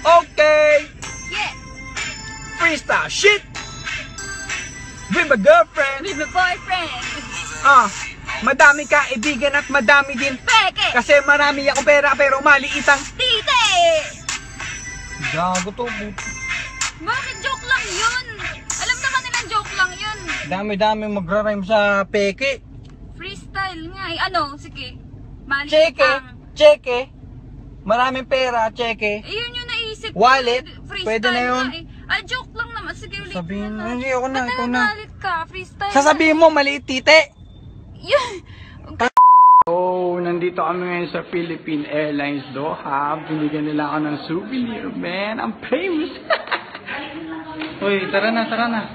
Okay. Yeah. Freestyle shit. With my girlfriend. With my boyfriend. Madami kaibigan at madami din Peke. kasi marami ako pera pero maliit ang Tite. gago to. Bakit joke lang yun? Alam naman nilang joke lang yun. Dami-dami magra-rhyme sa peke. Freestyle nga eh. Ano? Sige. Maliit Cheke, ang... cheke. Maraming pera, cheke. Eh, yun yung naisip ko. Wallet, Freestyle pwede na yun. nga eh. Ay, joke lang naman. Sige, ulit Sabihin mo mo, na. hindi ako na, Ba't ikaw na. nagagalit ka? Freestyle Sasabihin mo, maliit tite. Yun. Oh, nandito kami ngayon sa Philippine Airlines Doha. Binigyan nila ako ng souvenir, man. I'm famous. Uy, tara na.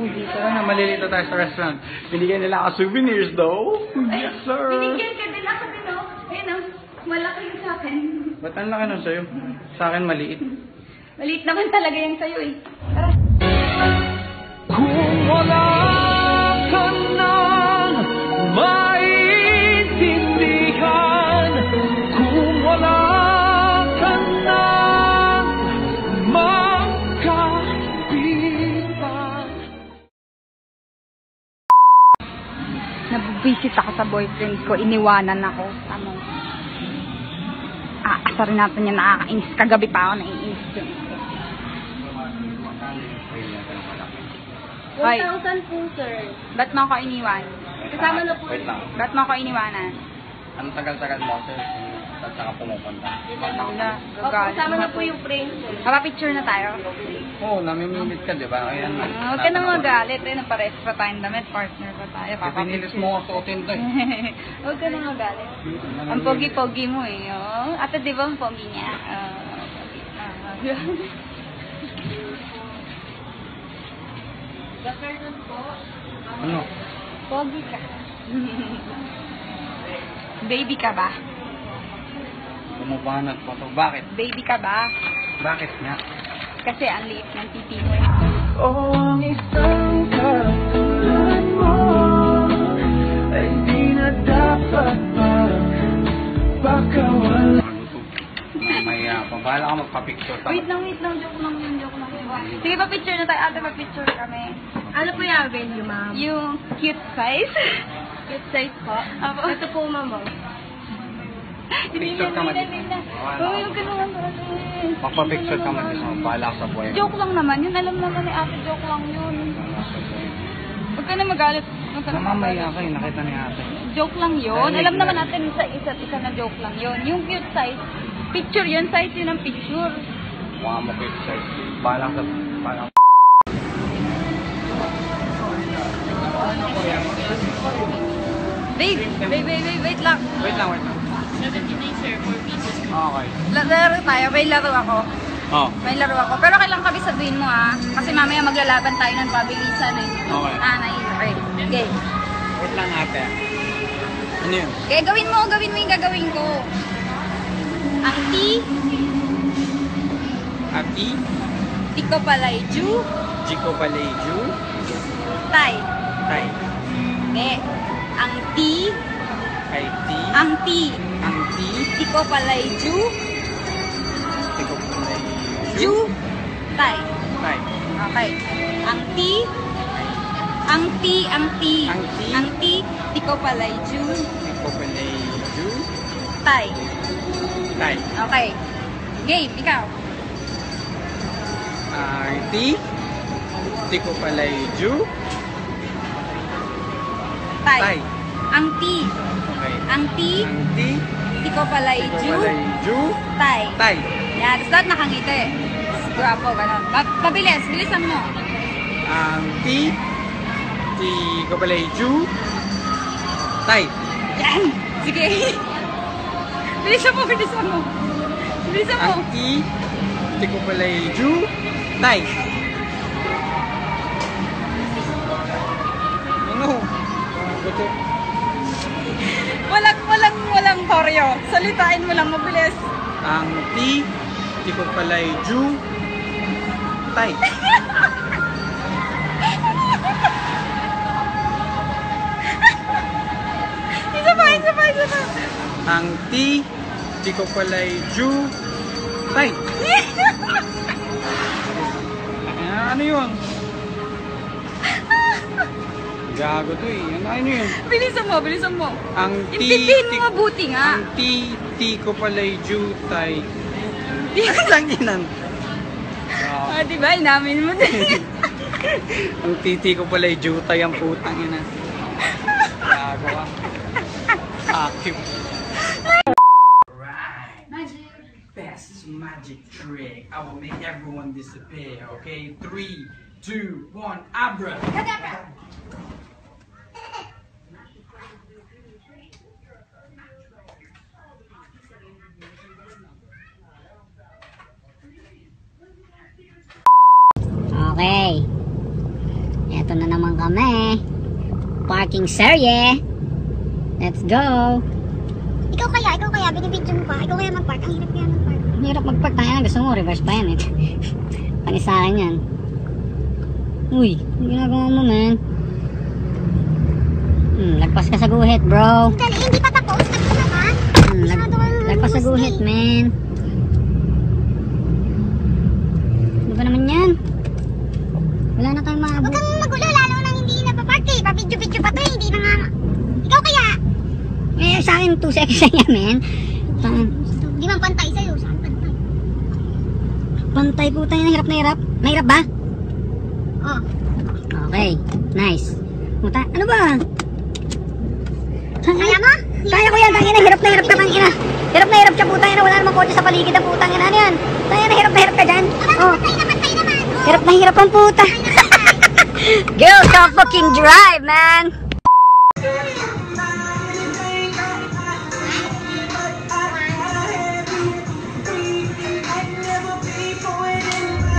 Uy, tara na. Malilito tayo sa restaurant. Binigyan nila ako souvenirs, though. Yes, sir. Binigyan ka din ako din, oh. Ayun, oh. Malaki yung sa akin. Ba't ang laki nun sa'yo? Sa akin, maliit. Maliit naman talaga yung sa'yo, eh. Tara. Kung wala ka nang maintindihan, kung wala ka nang magkapitan. Nabubisit ako sa boyfriend ko. Iniwanan ako. Ano? Aasarin natin yung nakakainis. Kagabi pa ako naiinis yun. Hoy. 1,000 po, sir. Ba't mo ako iniwan? Kasama na po. Wait lang. Ba't mo ako iniwanan? Ang tagal-tagal mo, sir. Saan ka pumupunta? Wala. Opo, Gagalit. kasama na po yung frame, sir. Mapapicture na tayo. Oo, namimilit ka, di ba? Kaya Huwag ka nang magalit. Ayun, pares pa tayong damit. Partner pa tayo. Pinilis mo ako suotin to eh. Huwag ka nang magalit. Ang pogi-pogi mo eh. Oh. Ate, di ba ang pogi niya? Ano? Pogi ka. Baby ka ba? Bumubanat pa to. Bakit? Baby ka ba? Bakit nga? Kasi ang liit ng titi mo. Oh, ang isang katulad mo ay di na dapat baka wala. Mamaya pa. Bahala ka magpa-picture. Wait lang. Joke lang yun. Sige, pa-picture na tayo. Ate, pa-picture kami. Ano po yung venue, ma'am? Yung cute size. Cute size po. Apo. Ito po, ma'am. Picture ka man dito. Uy, huwag ka naman natin. Magpa-picture ka man dito. Bahala ka sa buhay. Joke lang naman yun. Alam naman ni ate, joke lang yun. Huwag ka na magalit. Namamaya ka eh. Nakita ni ate. Joke lang yun. Alam naman natin sa isa't isa na joke lang yun. Yung cute size, picture yun. Size yun ang picture. Mukha mo picture. Bahala ka sa... Babe, wait lang. Wait lang. 79, sir. 4 pieces. Okay. Laro tayo. May laro ako. Oh. May laro ako. Pero kailangan kabisaduhin mo ah. Kasi mamaya maglalaban tayo ng pabilisan eh. Okay. Okay. Okay. Wait lang ate. Ano yun? Okay, gawin mo yung gagawin ko. Ang Ati? Tiko Palayju, Chico Paleju? Tay. Tay. Hindi. Ang Kay Ti? ang Ang Ti? Tiko Palayju, Chico Paleju? Ju, Tay. Tay. Okay. Ang Ang Ti? Tiko Palayju, Chico Paleju? Tay. Tay. Okay. Game, ikaw. Ang Ti? Chico Paleju? Tay. Tay. Ang Okay. Ang Ang Ti? Tiko Chico Palayju, Paleju? Tay. Tay. Yan, tapos lahat nakangiti. Guwapo, ganon. Pabilis, bilisan mo. Ang Ti? Chico Paleju? Tay. Yan! Sige. Bilisan mo. Ang Ti? Chico Paleju? Tay. Ano? Gusto. Walang koryo. Salitain mo lang, mabilis. Ang Ti? Chico Paleju? Tay. Isa pa. Ang Ti? Chico Paleju? Tay. Ano yun? Gago to eh. Ano yun? Bilisan mo. Ang Intindihin mo mabuti nga. Ang titi ko pala'y jutay. Lang yan. Ah, diba? Inamin mo din. Ang titi ko pala'y jutay ang putang ina. Gago ka. Akip. Magic. Best magic trick. I will make everyone disappear. Okay? 3, 2, 1, abra. Okay. Eto na naman kami. Parking serye. Let's go. Ikaw kaya, binibidyo mo pa. Ikaw kaya mag-park. Ang hirap kaya mag-park. Ang hirap mag-park tayo. Gusto mo, reverse pa yan eh. Panisahan yan. Uy, ang ginagawa mo, man. Lagpas ka sa guhit, bro. Dali, hindi pa tapos. Tapos na ka. Lagpas sa guhit, man. Ano ba naman yan? Wala na tayong maabot. Huwag kang magulo, lalo nang hindi napapark eh. Pabidyo-bidyo pa to eh. Hindi na nga. Ikaw kaya. Eh, sa akin 2 seconds na yan, man. Hindi man pantay sa'yo. Saan pantay? Pantay po tayo. Hirap na hirap. Mahirap ba? Oh. Okay, nice. Muta, ano ba? Kaya mo? Kaya ko yan, tangina, hirap na hirap ka, tangina. Hirap na hirap siya, putang ina, wala namang kotse sa paligid ng putang ina, ano yan? Tangina, hirap na hirap ka dyan. Oh, Pantay naman. Oh. hirap na hirap ang puta. Girl, can't fucking drive, man.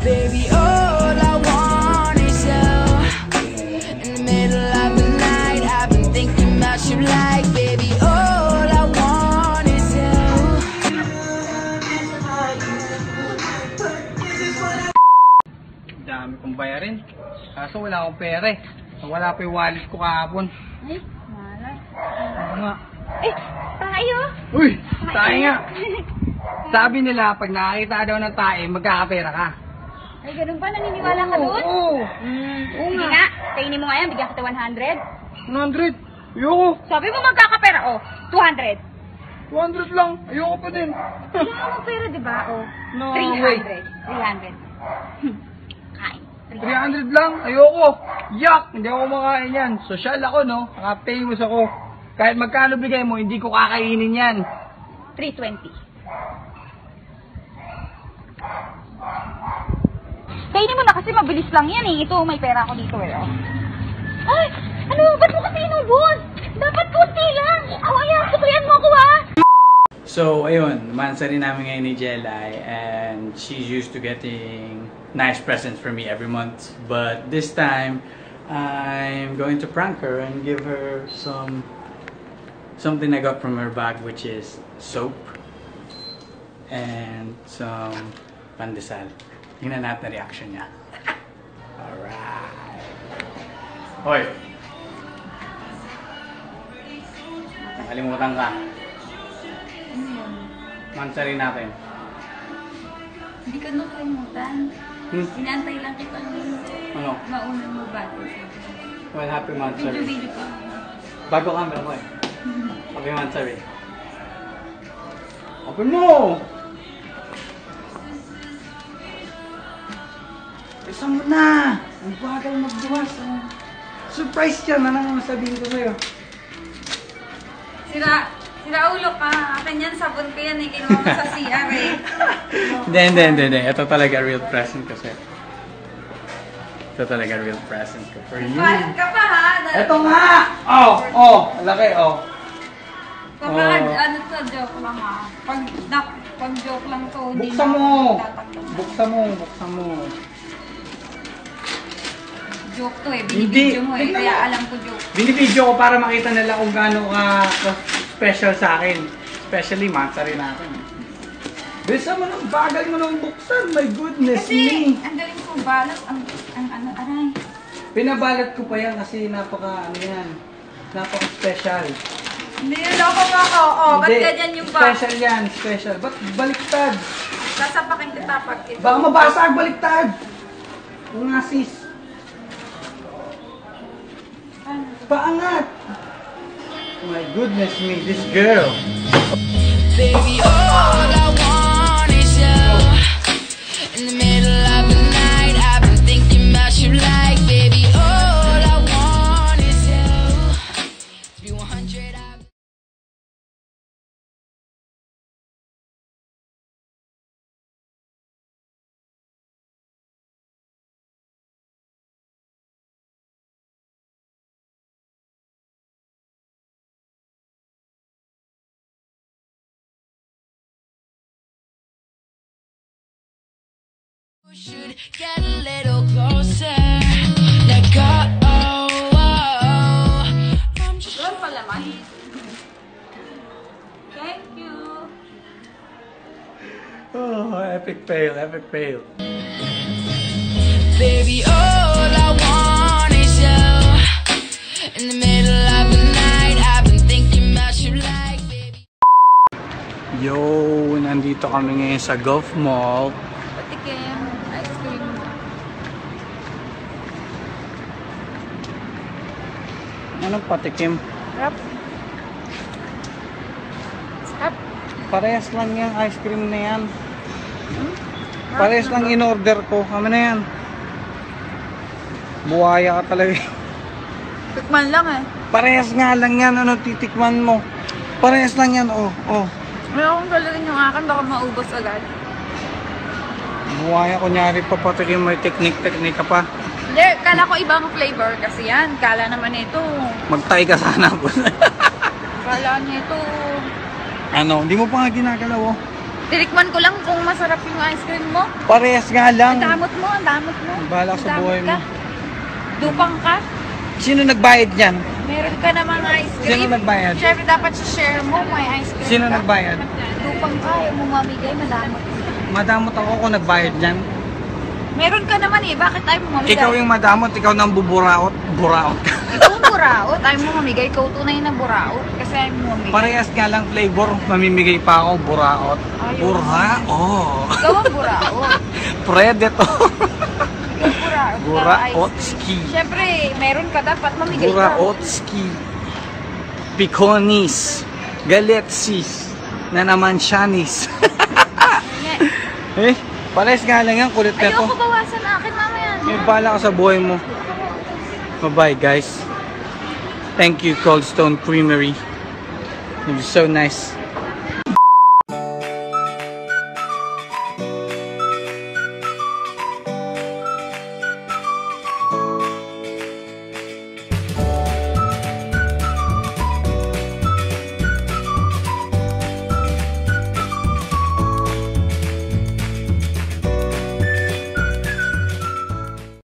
Baby, all I want is you. In the middle of the night, I've been thinking about you like, baby, all I want is you. Dami kong bayarin. Kaso wala akong pera eh. Wala pa yung wallet ko kahapon. Ay, malas. Ano nga? Eh, tayo. Uy! Tayo nga! Sabi nila, pag nakakita daw ng tae, magkakapera ka. Ay, ganun ba? Naniniwala ka doon? Oo! Sige nga. Kainin mo nga yan. Bigyan kita 100. 100! Ayoko! Sabi mo magkakapera. Oh, 200. 200 lang! Ayoko pa din! Wala mo pera, di ba? Oh, No 300. 300. Kain. 300 lang! Ayoko! Yak! Hindi ako makain yan. Social ako, no? Naka-famous ako. Kahit magkano bigay mo, hindi ko kakainin yan. 320. Kainin mo na kasi mabilis lang yan eh. Ito, may pera ako dito eh. Oh. Ay! Ano? Ba't mo kasi inubos? Dapat kunti lang. Awayan, suklayan mo ako ha! So, ayun, mansari namin ngayon ni Jelay, and she's used to getting nice presents for me every month. But this time, I'm going to prank her and give her something I got from her bag, which is soap and some pandesal. Tingnan natin ang reaction niya. Alright. Hoy! Nakalimutan ka. Mansari natin. Hindi ko nakalimutan. Inaantay lang kita Ano? mauna mo ba? Well, happy mansari. Video pa. Bago camera mo eh. Happy mansari. Open mo! Isa mo na! Ang bagal magbuwas. Surprise yan! Ano nga masabihin ko sa'yo? Sira ulo ka. Akin yan, sabon ko yan eh. Kinuha mo sa CR eh. Hindi. Ito talaga real present kasi. Ito talaga real present ko for you. Palit ka pa ha. Ito nga! Oh! Laki, oh. Ano to, joke lang ha. Pag joke lang to, hindi Buksan mo! tatanggap. Buksan mo! Joke to eh. Hindi. Binibidyo mo eh. Tignan Kaya mo. alam ko joke. Binibidyo ko para makita nila kung gaano ka special sa akin. Especially mansari natin. Bisa mo nang bagal mo nang buksan. My goodness Kasi, me! ang galing ko balat. Aray. Pinabalat ko pa yan kasi napaka special. Hindi, loko mo ako. Oh, ba't ganyan yung ba? Special yan, special. Ba't baliktad? Sasapakin kita pag ito. Baka mabasag, baliktad! Nga sis. Paangat! My goodness me, this girl. Baby, all I want is you. In the middle of the night, I've been thinking about you like, baby, all I want is you. To be 100, should get a little closer. Let go. I'm just Doon pala, man. Thank you. Oh, epic fail, epic fail. baby, all I want is you. In the middle of the night, I've been thinking about you like, baby. Yo, nandito kami ngayon sa Gulf Mall. Patikim. Ice cream. Anong patikim? Sarap. Sarap. Parehas lang yung ice cream na yan. Parehas lang in-order ko. Kami na yan. Buhaya ka talaga. Tikman lang eh. Parehas nga lang yan. Ano titikman mo? Parehas lang yan. Oh, oh. May akong galawin yung akin, baka maubos agad. Buhaya, kunyari pa patikim. May technique ka pa. Hindi, kala ko ibang flavor kasi yan. Kala naman ito. Magtay ka sana po. Kala nito. Ano, hindi mo pa nga ginagalaw oh. Tinikman ko lang kung masarap yung ice cream mo. Parehas nga lang. Ang damot mo, ang damot mo. Bahala sa Ang damot buhay mo. ka. Dupang ka. Sino nagbayad yan? Meron ka namang ice cream. Sino nagbayad? Siyempre dapat sa share mo, may ice cream Sino ka. nagbayad? Dupang ka, ayaw mo mamigay, madamot. Madamot ako kung nagbayad yan. Meron ka naman eh, bakit ayaw mo mamigay? Ikaw yung madamot, ikaw nang buburaot. Buraot ka. Ikaw ang buraot, ayaw mo mamigay. Ikaw tunay na buraot kasi ayaw mo mamigay. Parehas nga lang flavor, mamimigay pa ako, buraot. Ayaw. Buraot. Ikaw ang buraot. Predator. Ikaw buraot. Buraotski. Siyempre, meron ka dapat mamigay ka. Buraotski. Piconis. Galetsis. Na naman siyanis. Eh, parehas nga lang yan, kulit na to. Ayoko bawasan akin mamaya. May bala ka sa buhay mo. Bye-bye, guys. Thank you, Cold Stone Creamery. It was so nice.